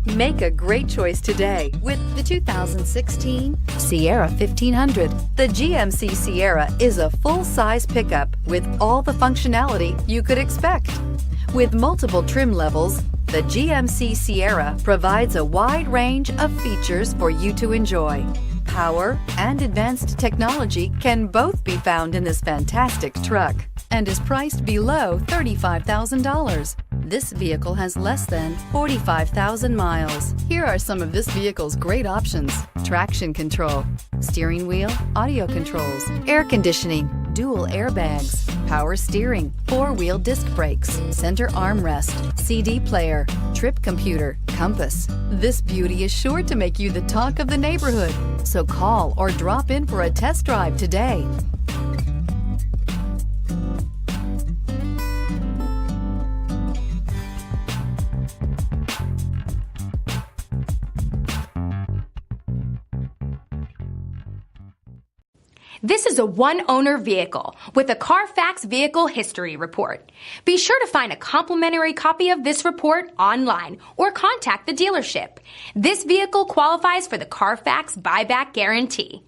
Make a great choice today with the 2016 Sierra 1500. The GMC Sierra is a full-size pickup with all the functionality you could expect. With multiple trim levels, the GMC Sierra provides a wide range of features for you to enjoy. Power and advanced technology can both be found in this fantastic truck and is priced below $35,000. This vehicle has less than 45,000 miles. Here are some of this vehicle's great options: traction control, steering wheel audio controls, air conditioning, dual airbags, power steering, four-wheel disc brakes, center armrest, CD player, trip computer, compass. This beauty is sure to make you the talk of the neighborhood. So call or drop in for a test drive today. This is a one-owner vehicle with a Carfax Vehicle History Report. Be sure to find a complimentary copy of this report online or contact the dealership. This vehicle qualifies for the Carfax Buyback Guarantee.